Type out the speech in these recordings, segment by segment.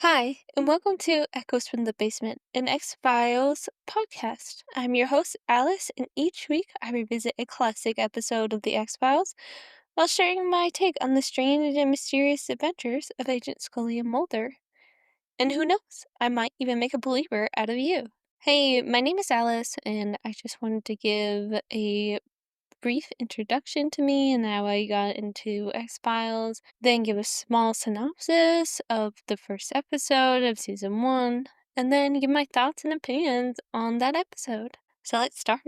Hi, and welcome to Echoes from the Basement, an X Files podcast. I'm your host, Alice, and each week I revisit a classic episode of The X Files while sharing my take on the strange and mysterious adventures of Agent Scully and Mulder. And who knows, I might even make a believer out of you. Hey, my name is Alice, and I just wanted to give a brief introduction to me and how I got into X Files, then give a small synopsis of the first episode of season one, and then give my thoughts and opinions on that episode. So let's start.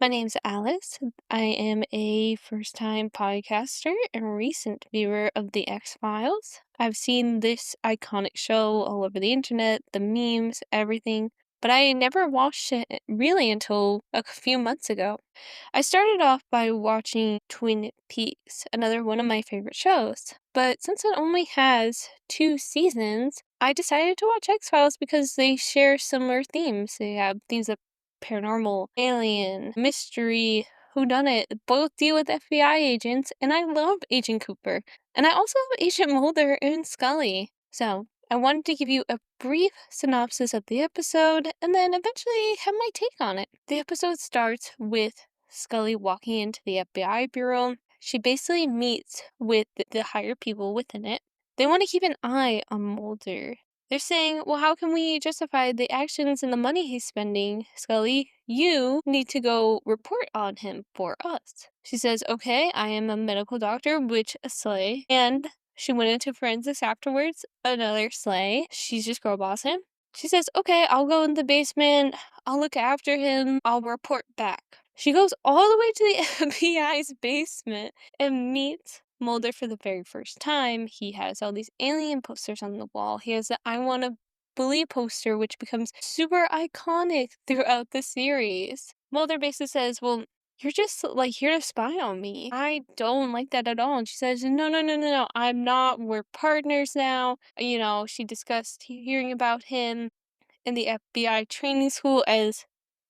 My name's Alice. I am a first time podcaster and recent viewer of The X Files. I've seen this iconic show all over the internet, the memes, everything, but I never watched it really until a few months ago. I started off by watching Twin Peaks, another one of my favorite shows. But since it only has two seasons, I decided to watch X Files because they share similar themes. They have themes of paranormal, alien, mystery, whodunit, both deal with FBI agents, and I love Agent Cooper. And I also love Agent Mulder and Scully. So, I wanted to give you a brief synopsis of the episode and then eventually have my take on it. The episode starts with Scully walking into the FBI bureau. She basically meets with the higher people within it. They want to keep an eye on Mulder. They're saying, well, how can we justify the actions and the money he's spending? Scully, you need to go report on him for us. She says, okay, I am a medical doctor, which a slay. And she went into forensics afterwards, another slay. She's just girl boss him. She says, okay, I'll go in the basement. I'll look after him. I'll report back. She goes all the way to the FBI's basement and meets Mulder for the very first time. He has all these alien posters on the wall. He has the I Want to Believe poster, which becomes super iconic throughout the series. Mulder basically says, well, you're just like here to spy on me. I don't like that at all. And she says, no, no, no, no, no. I'm not. We're partners now. She discussed hearing about him in the FBI training school as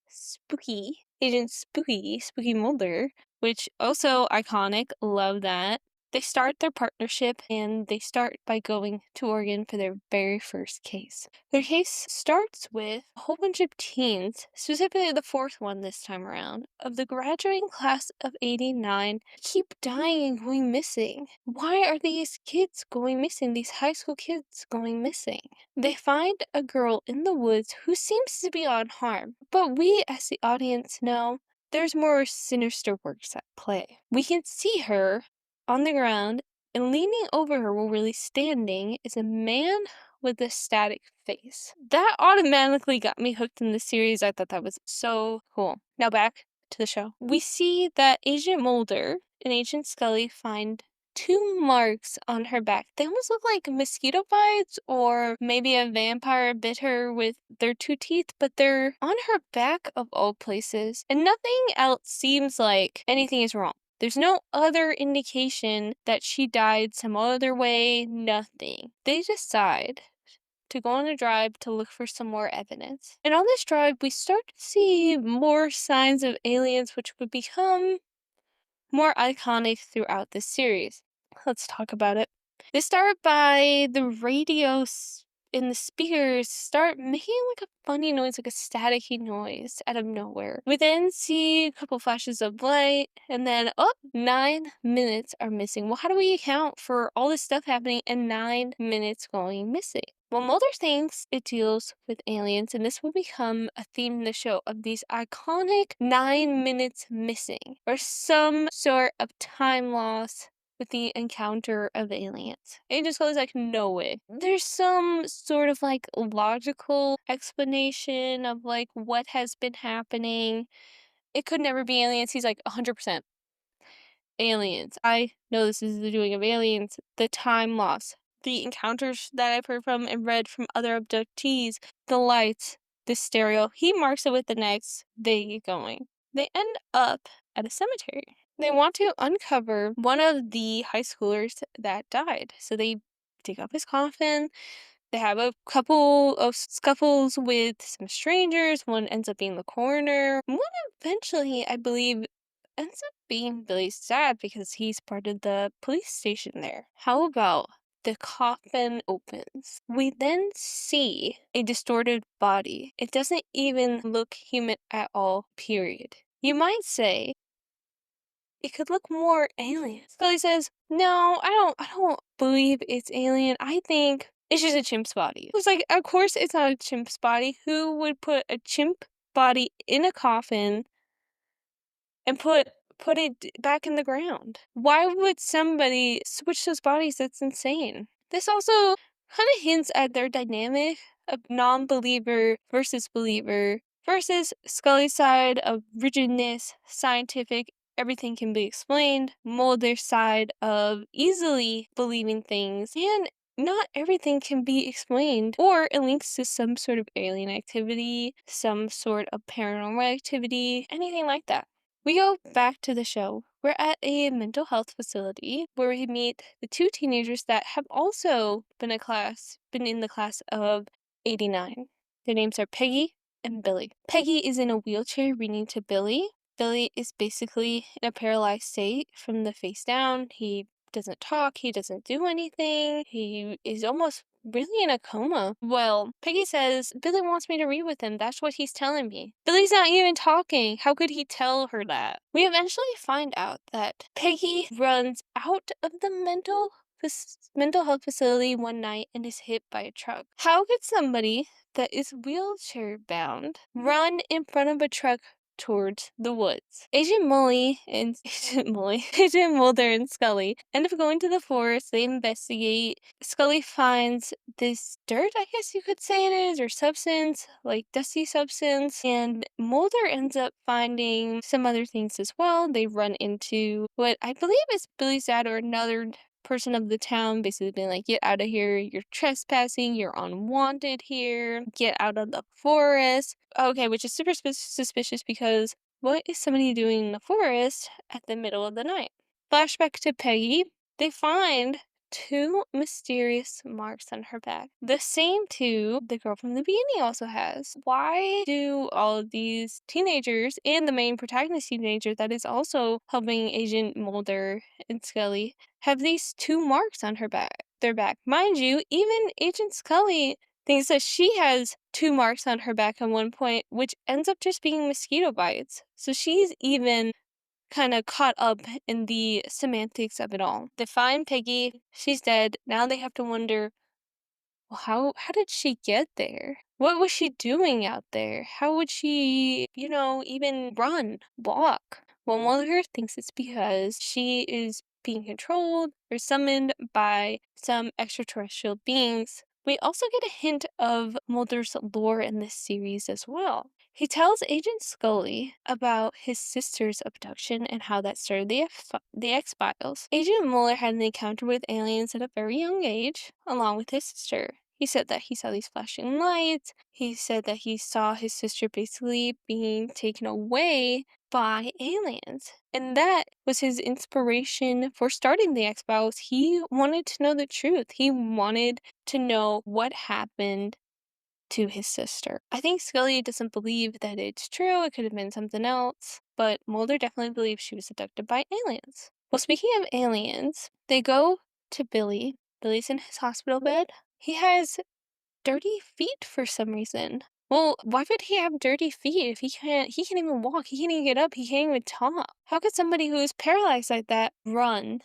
Spooky, Agent Spooky, Spooky Mulder, which also iconic, love that. They start their partnership and they start by going to Oregon for their very first case. Their case starts with a whole bunch of teens, specifically the fourth one this time around, of the graduating class of 89 keep dying and going missing. Why are these kids going missing? These high school kids going missing? They find a girl in the woods who seems to be unharmed, but we as the audience know there's more sinister works at play. We can see her on the ground, and leaning over her while really standing is a man with a static face. That automatically got me hooked in the series. I thought that was so cool. Now back to the show. We see that Agent Mulder and Agent Scully find two marks on her back. They almost look like mosquito bites, or maybe a vampire bit her with their two teeth, but they're on her back of all places. And nothing else seems like anything is wrong. There's no other indication that she died some other way, nothing. They decide to go on a drive to look for some more evidence. And on this drive, we start to see more signs of aliens, which would become more iconic throughout this series. Let's talk about it. They start by the radios in the speakers start making like a funny noise, like a staticky noise out of nowhere. We then see a couple flashes of light, and then, 9 minutes are missing. Well, how do we account for all this stuff happening and 9 minutes going missing? Well, Mulder thinks it deals with aliens, and this will become a theme in the show of these iconic 9 minutes missing, or some sort of time loss with the encounter of aliens. It just goes like, no way. There's some sort of like logical explanation of like what has been happening. It could never be aliens. He's like 100% aliens. I know this is the doing of aliens. The time loss, the encounters that I've heard from and read from other abductees, the lights, the stereo. He marks it with an X. They get going. They end up at a cemetery. They want to uncover one of the high schoolers that died. So they dig up his coffin. They have a couple of scuffles with some strangers. One ends up being the coroner. One eventually, I believe, ends up being really sad because he's part of the police station there. How about the coffin opens. We then see a distorted body. It doesn't even look human at all, period. You might say it could look more alien. Scully says, "No, I don't believe it's alien. I think it's just a chimp's body." It was like, of course it's not a chimp's body. Who would put a chimp body in a coffin and put it back in the ground? Why would somebody switch those bodies? That's insane. This also kind of hints at their dynamic of non-believer versus believer versus Scully's side of rigidness, scientific, everything can be explained, Mulder's side of easily believing things, and not everything can be explained, or it links to some sort of alien activity, some sort of paranormal activity, anything like that. We go back to the show. We're at a mental health facility where we meet the two teenagers that have also been in the class of 89. Their names are Peggy and Billy. Peggy is in a wheelchair reading to Billy. Billy is basically in a paralyzed state from the face down. He doesn't talk, he doesn't do anything. He is almost really in a coma. Well, Peggy says, Billy wants me to read with him. That's what he's telling me. Billy's not even talking. How could he tell her that? We eventually find out that Peggy runs out of the mental health facility one night and is hit by a truck. How could somebody that is wheelchair bound run in front of a truck towards the woods? Agent Agent Mulder and Scully end up going to the forest. They investigate. Scully finds this dirt, I guess you could say it is, or substance, like dusty substance, and Mulder ends up finding some other things as well. They run into what I believe is Billy's dad or another person of the town, basically being like, get out of here, you're trespassing, you're unwanted here, get out of the forest. Okay, which is super suspicious because what is somebody doing in the forest at the middle of the night? Flashback to Peggy. They find two mysterious marks on her back. The same two the girl from the beginning also has. Why do all of these teenagers and the main protagonist teenager that is also helping Agent Mulder and Scully have these two marks on their back? Mind you, even Agent Scully thinks that she has two marks on her back at one point, which ends up just being mosquito bites. So she's even kind of caught up in the semantics of it all. They find Peggy, she's dead. Now they have to wonder, well, how did she get there? What was she doing out there? How would she, even run, walk? Well, Mulder thinks it's because she is being controlled or summoned by some extraterrestrial beings. We also get a hint of Mulder's lore in this series as well. He tells Agent Scully about his sister's abduction and how that started the X-Files. Agent Mueller had an encounter with aliens at a very young age, along with his sister. He said that he saw these flashing lights. He said that he saw his sister basically being taken away by aliens. And that was his inspiration for starting the X-Files. He wanted to know the truth. He wanted to know what happened to his sister. I think Scully doesn't believe that it's true. It could have been something else. But Mulder definitely believes she was abducted by aliens. Well, speaking of aliens, they go to Billy. Billy's in his hospital bed. He has dirty feet for some reason. Well, why would he have dirty feet if he can't even walk, he can't even get up, he can't even talk? How could somebody who is paralyzed like that run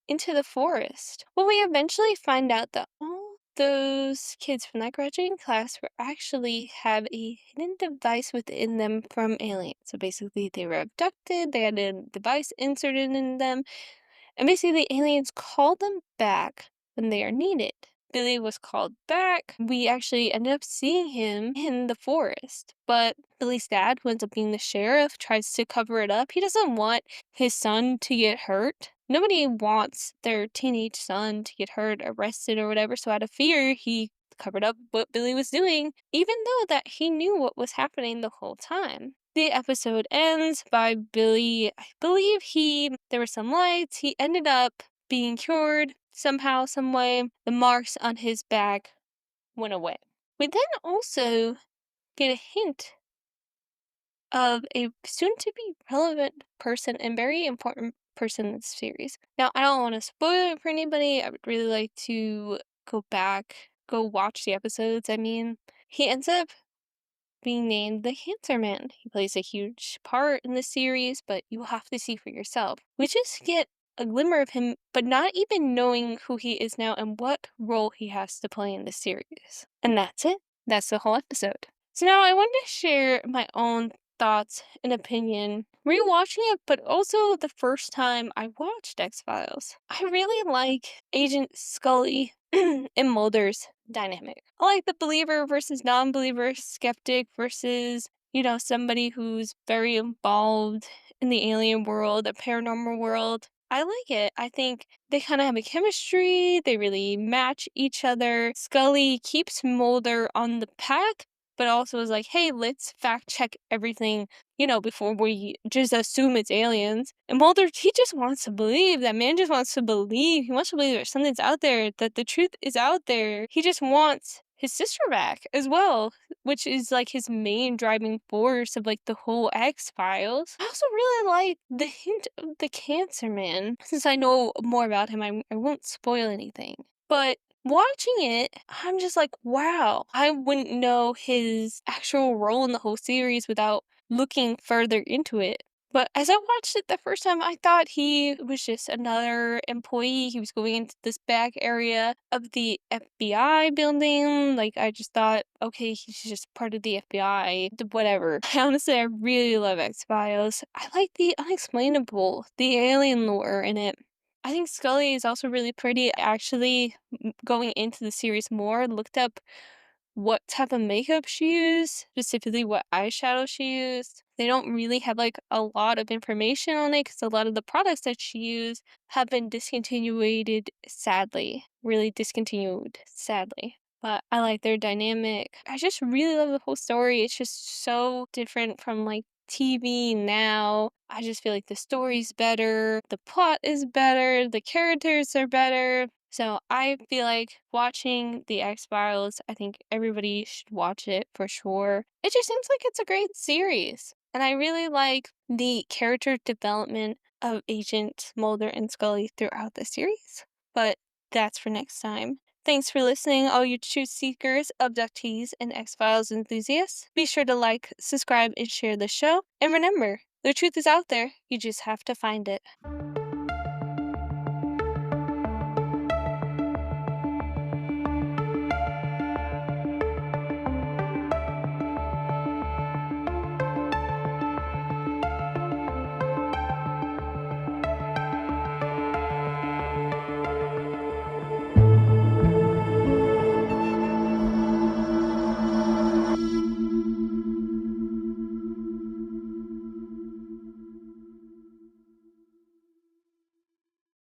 into the forest? Well, we eventually find out that all those kids from that graduating class were actually have a hidden device within them from aliens. So basically they were abducted, they had a device inserted in them, and basically the aliens called them back when they are needed. Billy was called back. We actually ended up seeing him in the forest. But Billy's dad, who ends up being the sheriff, tries to cover it up. He doesn't want his son to get hurt. Nobody wants their teenage son to get hurt, arrested, or whatever. So out of fear, he covered up what Billy was doing, even though that he knew what was happening the whole time. The episode ends by Billy, I believe there were some lights. He ended up being cured somehow, some way. The marks on his back went away. We then also get a hint of a soon to be relevant person and very important person in the series. Now, I don't want to spoil it for anybody. I would really like to go watch the episodes. I mean, he ends up being named the Cancer Man. He plays a huge part in the series, but you will have to see for yourself. We just get a glimmer of him, but not even knowing who he is now and what role he has to play in the series. And that's it. That's the whole episode. So now I wanted to share my own thoughts and opinion rewatching it, but also the first time I watched X-Files. I really like Agent Scully and Mulder's dynamic. I like the believer versus non-believer, skeptic versus, somebody who's very involved in the alien world, the paranormal world. I like it. I think they kind of have a chemistry. They really match each other. Scully keeps Mulder on the path, but also is like, hey, let's fact check everything, before we just assume it's aliens. And Mulder, he just wants to believe. That man just wants to believe. He wants to believe that something's out there, that the truth is out there. He just wants his sister back as well, which is like his main driving force of like the whole X-Files. I also really like the hint of the Cancer Man. Since I know more about him, I won't spoil anything. But watching it, I'm just like, wow, I wouldn't know his actual role in the whole series without looking further into it. But as I watched it the first time, I thought he was just another employee. He was going into this back area of the FBI building. Like, I just thought, okay, he's just part of the FBI, whatever. Honestly, I really love X-Files. I like the unexplainable, the alien lore in it. I think Scully is also really pretty. I actually, going into the series more, looked up what type of makeup she used, specifically what eyeshadow she used. They don't really have like a lot of information on it because a lot of the products that she used have been discontinued, sadly. Really discontinued, sadly. But I like their dynamic. I just really love the whole story. It's just so different from like TV now. I just feel like the story's better, the plot is better, the characters are better. So I feel like watching the X-Files, I think everybody should watch it for sure. It just seems like it's a great series. And I really like the character development of Agent Mulder and Scully throughout the series. But that's for next time. Thanks for listening, all you truth seekers, abductees, and X-Files enthusiasts. Be sure to like, subscribe, and share the show. And remember, the truth is out there. You just have to find it.